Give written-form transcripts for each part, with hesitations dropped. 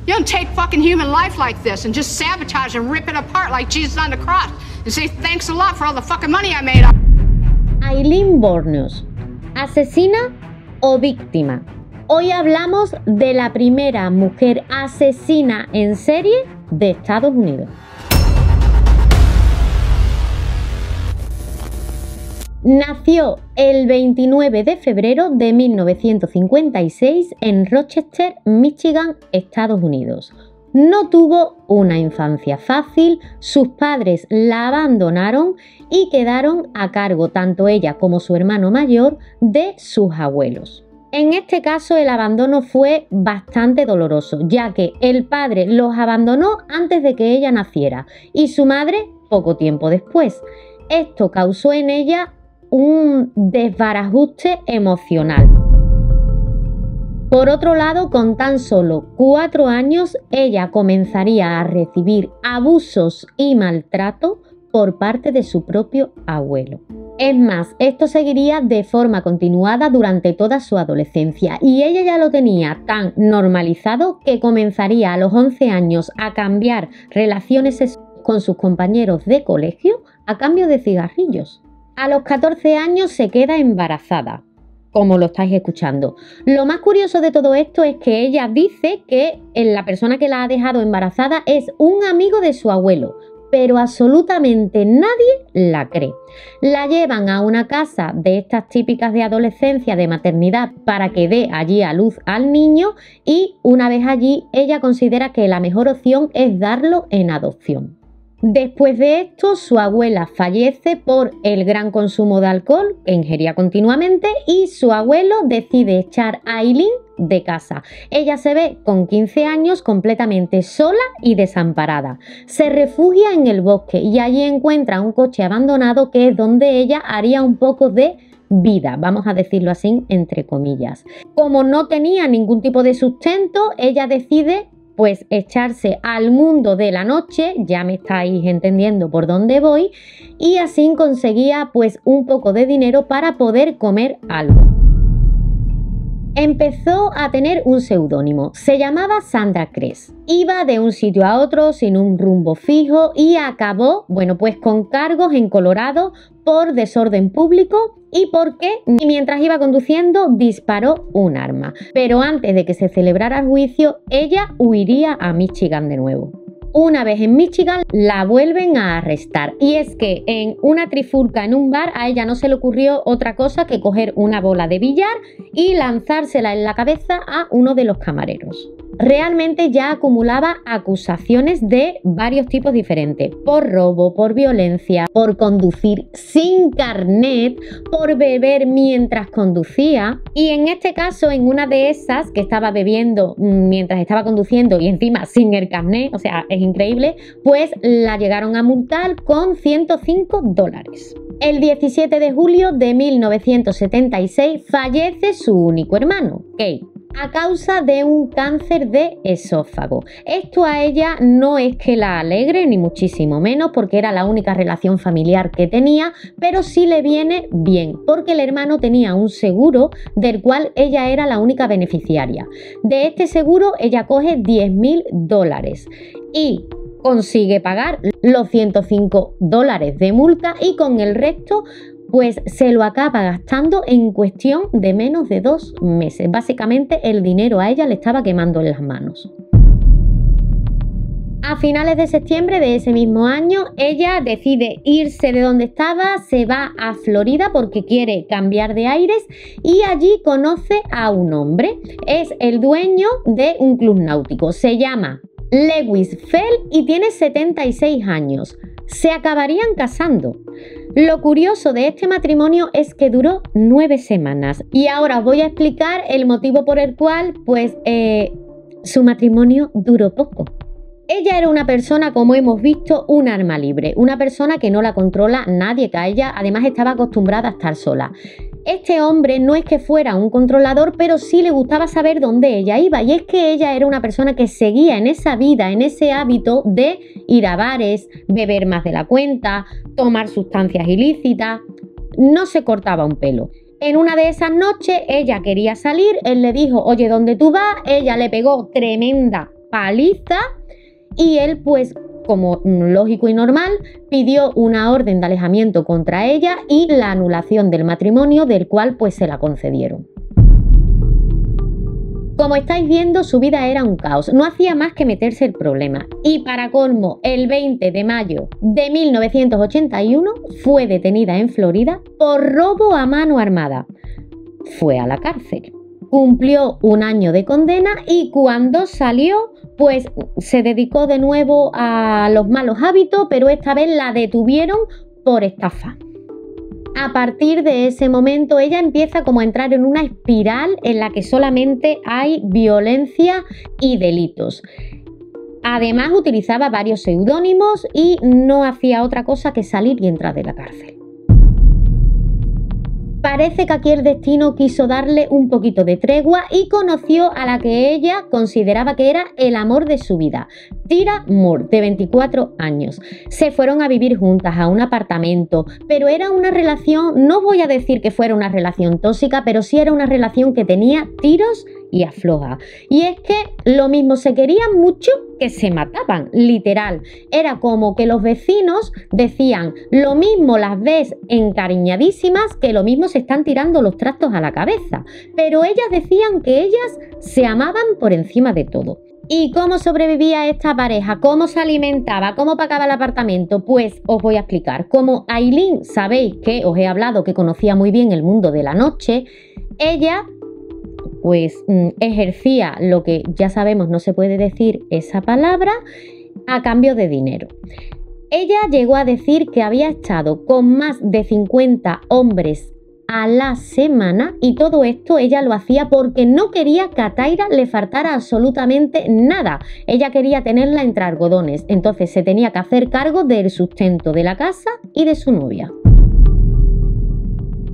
You don't take fucking human life like this and just sabotage and rip it apart like Jesus on the cross and say thanks a lot for all the fucking money I made. Aileen Wuornos, ¿asesina o víctima? Hoy hablamos de la primera mujer asesina en serie de Estados Unidos. Nació el 29 de febrero de 1956 en Rochester, Michigan, Estados Unidos. No tuvo una infancia fácil, sus padres la abandonaron y quedaron a cargo tanto ella como su hermano mayor de sus abuelos. En este caso el abandono fue bastante doloroso, ya que el padre los abandonó antes de que ella naciera y su madre poco tiempo después. Esto causó en ella un desbarajuste emocional. Por otro lado, con tan solo 4 años, ella comenzaría a recibir abusos y maltrato por parte de su propio abuelo. Es más, esto seguiría de forma continuada durante toda su adolescencia y ella ya lo tenía tan normalizado que comenzaría a los 11 años a cambiar relaciones sexuales con sus compañeros de colegio a cambio de cigarrillos. A los 14 años se queda embarazada, como lo estáis escuchando. Lo más curioso de todo esto es que ella dice que la persona que la ha dejado embarazada es un amigo de su abuelo, pero absolutamente nadie la cree. La llevan a una casa de estas típicas de adolescencia, de maternidad, para que dé allí a luz al niño y una vez allí ella considera que la mejor opción es darlo en adopción. Después de esto, su abuela fallece por el gran consumo de alcohol que ingería continuamente y su abuelo decide echar a Aileen de casa. Ella se ve con 15 años completamente sola y desamparada. Se refugia en el bosque y allí encuentra un coche abandonado que es donde ella haría un poco de vida, vamos a decirlo así, entre comillas. Como no tenía ningún tipo de sustento, ella decide pues echarse al mundo de la noche, ya me estáis entendiendo por dónde voy, y así conseguía pues un poco de dinero para poder comer algo. Empezó a tener un seudónimo, se llamaba Sandra Kress. Iba de un sitio a otro sin un rumbo fijo y acabó, bueno, pues con cargos en Colorado por desorden público y porque mientras iba conduciendo disparó un arma. Pero antes de que se celebrara el juicio, ella huiría a Michigan de nuevo. Una vez en Michigan la vuelven a arrestar y es que en una trifulca en un bar a ella no se le ocurrió otra cosa que coger una bola de billar y lanzársela en la cabeza a uno de los camareros. Realmente ya acumulaba acusaciones de varios tipos diferentes, por robo, por violencia, por conducir sin carnet, por beber mientras conducía y en este caso en una de esas que estaba bebiendo mientras estaba conduciendo y encima sin el carnet, o sea, es increíble, pues la llegaron a multar con $105. El 17 de julio de 1976 fallece su único hermano, Kate, a causa de un cáncer de esófago. Esto a ella no es que la alegre, ni muchísimo menos, porque era la única relación familiar que tenía, pero sí le viene bien, porque el hermano tenía un seguro del cual ella era la única beneficiaria. De este seguro ella coge $10.000 y consigue pagar los $105 de multa y con el resto pues se lo acaba gastando en cuestión de menos de 2 meses. Básicamente el dinero a ella le estaba quemando en las manos. A finales de septiembre de ese mismo año, ella decide irse de donde estaba, se va a Florida porque quiere cambiar de aires y allí conoce a un hombre. Es el dueño de un club náutico, se llama Lewis Fell y tiene 76 años. Se acabarían casando. Lo curioso de este matrimonio es que duró 9 semanas y ahora os voy a explicar el motivo por el cual pues su matrimonio duró poco. Ella era una persona, como hemos visto, un arma libre, una persona que no la controla nadie, que a ella además estaba acostumbrada a estar sola. Este hombre no es que fuera un controlador, pero sí le gustaba saber dónde ella iba y es que ella era una persona que seguía en esa vida, en ese hábito de ir a bares, beber más de la cuenta, tomar sustancias ilícitas, no se cortaba un pelo. En una de esas noches ella quería salir, él le dijo, oye, ¿dónde tú vas? Ella le pegó tremenda paliza y él, pues, como lógico y normal, pidió una orden de alejamiento contra ella y la anulación del matrimonio, del cual pues se la concedieron. Como estáis viendo, su vida era un caos, no hacía más que meterse el problema. Y para colmo, el 20 de mayo de 1981 fue detenida en Florida por robo a mano armada. Fue a la cárcel. Cumplió un año de condena y cuando salió, pues se dedicó de nuevo a los malos hábitos, pero esta vez la detuvieron por estafa. A partir de ese momento ella empieza como a entrar en una espiral en la que solamente hay violencia y delitos. Además utilizaba varios seudónimos y no hacía otra cosa que salir y entrar de la cárcel. Parece que aquí el destino quiso darle un poquito de tregua y conoció a la que ella consideraba que era el amor de su vida, Tyra Moore, de 24 años. Se fueron a vivir juntas a un apartamento, pero era una relación, no voy a decir que fuera una relación tóxica, pero sí era una relación que tenía tiros y afloja. Y es que lo mismo, se querían mucho que se mataban, literal. Era como que los vecinos decían, lo mismo las ves encariñadísimas que lo mismo se están tirando los trastos a la cabeza. Pero ellas decían que ellas se amaban por encima de todo. ¿Y cómo sobrevivía esta pareja? ¿Cómo se alimentaba? ¿Cómo pagaba el apartamento? Pues os voy a explicar. Como Aileen, sabéis que os he hablado que conocía muy bien el mundo de la noche, ella pues ejercía lo que ya sabemos no se puede decir esa palabra a cambio de dinero. Ella llegó a decir que había estado con más de 50 hombres a la semana y todo esto ella lo hacía porque no quería que a Tyra le faltara absolutamente nada. Ella quería tenerla entre algodones, entonces se tenía que hacer cargo del sustento de la casa y de su novia.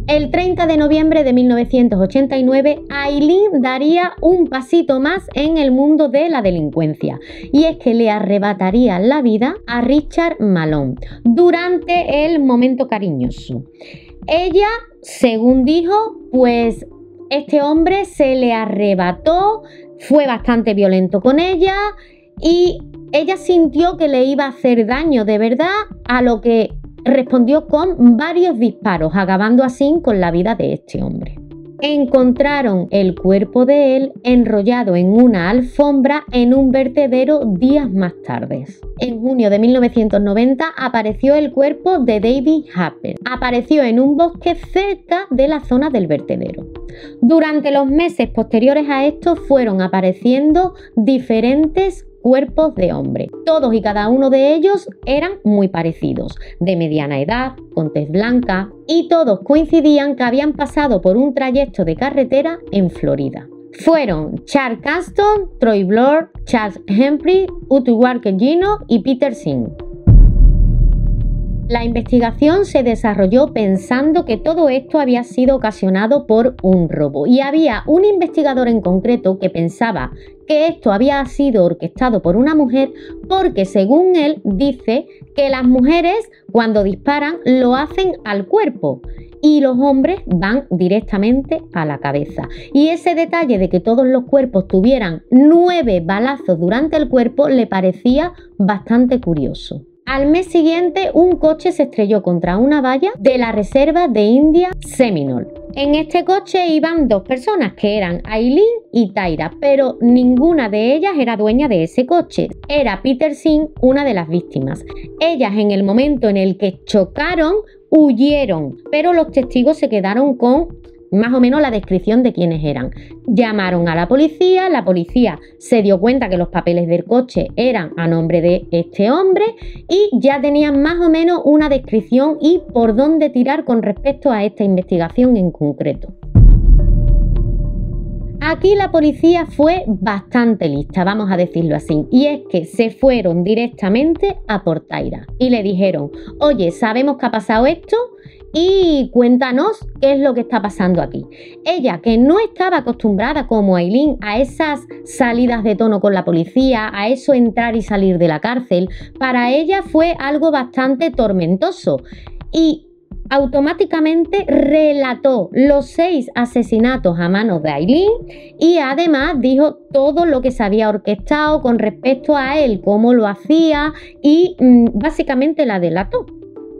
El 30 de noviembre de 1989, Aileen daría un pasito más en el mundo de la delincuencia y es que le arrebataría la vida a Richard Malone durante el momento cariñoso. Ella, según dijo, pues este hombre se le arrebató, fue bastante violento con ella y ella sintió que le iba a hacer daño de verdad, a lo que respondió con varios disparos, acabando así con la vida de este hombre. Encontraron el cuerpo de él enrollado en una alfombra en un vertedero días más tarde. En junio de 1990 apareció el cuerpo de David Harper. Apareció en un bosque cerca de la zona del vertedero. Durante los meses posteriores a esto fueron apareciendo diferentes cuerpos de hombre. Todos y cada uno de ellos eran muy parecidos, de mediana edad, con tez blanca, y todos coincidían que habían pasado por un trayecto de carretera en Florida. Fueron Charles Caston, Troy Blore, Charles Humphrey, Utu Walker Gino y Peter Singh. La investigación se desarrolló pensando que todo esto había sido ocasionado por un robo y había un investigador en concreto que pensaba que esto había sido orquestado por una mujer porque, según él, dice que las mujeres cuando disparan lo hacen al cuerpo y los hombres van directamente a la cabeza. Y ese detalle de que todos los cuerpos tuvieran 9 balazos durante el cuerpo le parecía bastante curioso. Al mes siguiente, un coche se estrelló contra una valla de la reserva de India Seminole. En este coche iban 2 personas, que eran Aileen y Tyra, pero ninguna de ellas era dueña de ese coche. Era Peter Singh una de las víctimas. Ellas, en el momento en el que chocaron, huyeron, pero los testigos se quedaron con más o menos la descripción de quiénes eran. Llamaron a la policía se dio cuenta que los papeles del coche eran a nombre de este hombre y ya tenían más o menos una descripción y por dónde tirar con respecto a esta investigación en concreto. Aquí la policía fue bastante lista, vamos a decirlo así, y es que se fueron directamente a por Tyra y le dijeron: oye, sabemos que ha pasado esto y cuéntanos qué es lo que está pasando aquí. Ella, que no estaba acostumbrada como Aileen a esas salidas de tono con la policía, a eso entrar y salir de la cárcel, para ella fue algo bastante tormentoso y automáticamente relató los 6 asesinatos a manos de Aileen y además dijo todo lo que se había orquestado con respecto a él, cómo lo hacía y básicamente la delató.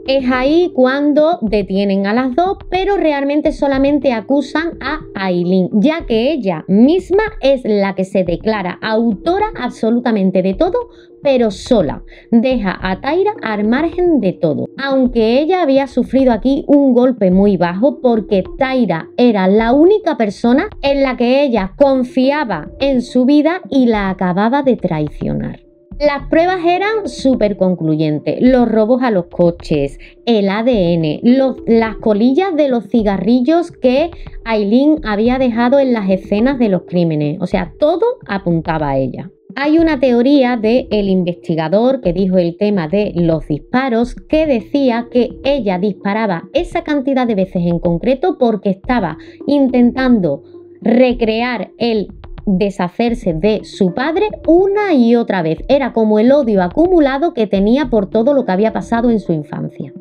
Es ahí cuando detienen a las dos, pero realmente solamente acusan a Aileen, ya que ella misma es la que se declara autora absolutamente de todo, pero sola. Deja a Tyra al margen de todo. Aunque ella había sufrido aquí un golpe muy bajo porque Tyra era la única persona en la que ella confiaba en su vida y la acababa de traicionar. Las pruebas eran súper concluyentes, los robos a los coches, el ADN, las colillas de los cigarrillos que Aileen había dejado en las escenas de los crímenes, o sea, todo apuntaba a ella. Hay una teoría del investigador que dijo el tema de los disparos que decía que ella disparaba esa cantidad de veces en concreto porque estaba intentando recrear el deshacerse de su padre una y otra vez. Era como el odio acumulado que tenía por todo lo que había pasado en su infancia.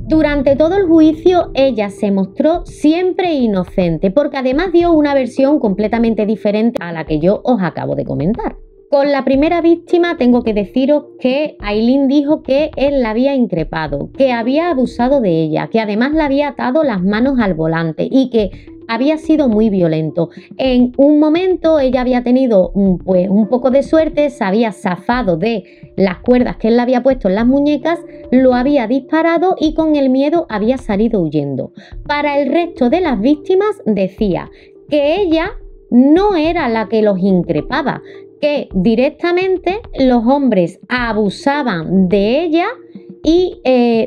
Durante todo el juicio ella se mostró siempre inocente porque además dio una versión completamente diferente a la que yo os acabo de comentar. Con la primera víctima tengo que deciros que Aileen dijo que él la había increpado, que había abusado de ella, que además le había atado las manos al volante y que había sido muy violento. En un momento ella había tenido un poco de suerte, se había zafado de las cuerdas que él le había puesto en las muñecas, lo había disparado y con el miedo había salido huyendo. Para el resto de las víctimas decía que ella no era la que los increpaba, que directamente los hombres abusaban de ella y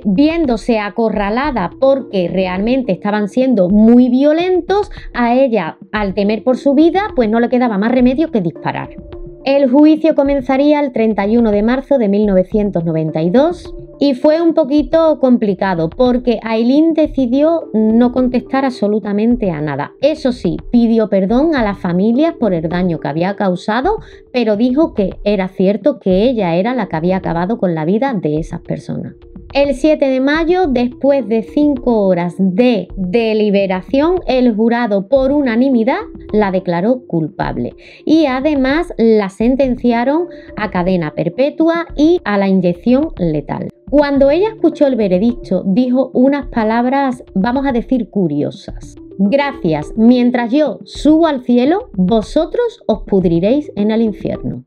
viéndose acorralada porque realmente estaban siendo muy violentos, a ella, al temer por su vida, pues no le quedaba más remedio que disparar. El juicio comenzaría el 31 de marzo de 1992 y fue un poquito complicado porque Aileen decidió no contestar absolutamente a nada. Eso sí, pidió perdón a las familias por el daño que había causado, pero dijo que era cierto que ella era la que había acabado con la vida de esas personas. El 7 de mayo, después de 5 horas de deliberación, el jurado por unanimidad la declaró culpable y además la sentenciaron a cadena perpetua y a la inyección letal. Cuando ella escuchó el veredicto, dijo unas palabras, vamos a decir, curiosas. Gracias, mientras yo subo al cielo, vosotros os pudriréis en el infierno.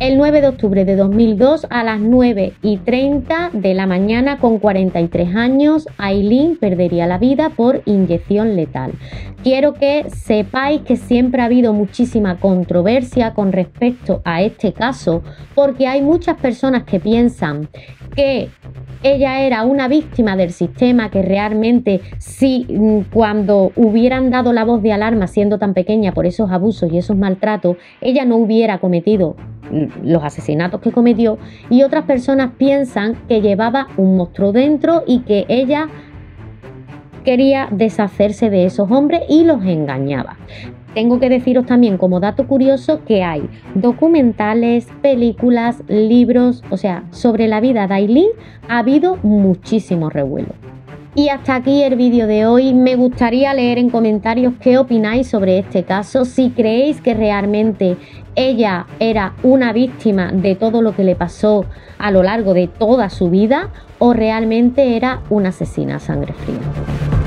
El 9 de octubre de 2002 a las 9:30 de la mañana, con 43 años, Aileen perdería la vida por inyección letal. Quiero que sepáis que siempre ha habido muchísima controversia con respecto a este caso porque hay muchas personas que piensan que ella era una víctima del sistema, que realmente si cuando hubieran dado la voz de alarma siendo tan pequeña por esos abusos y esos maltratos, ella no hubiera cometido los asesinatos que cometió, y otras personas piensan que llevaba un monstruo dentro y que ella quería deshacerse de esos hombres y los engañaba. Tengo que deciros también como dato curioso que hay documentales, películas, libros, o sea, sobre la vida de Aileen ha habido muchísimo revuelo. Y hasta aquí el vídeo de hoy. Me gustaría leer en comentarios qué opináis sobre este caso, si creéis que realmente ella era una víctima de todo lo que le pasó a lo largo de toda su vida o realmente era una asesina a sangre fría.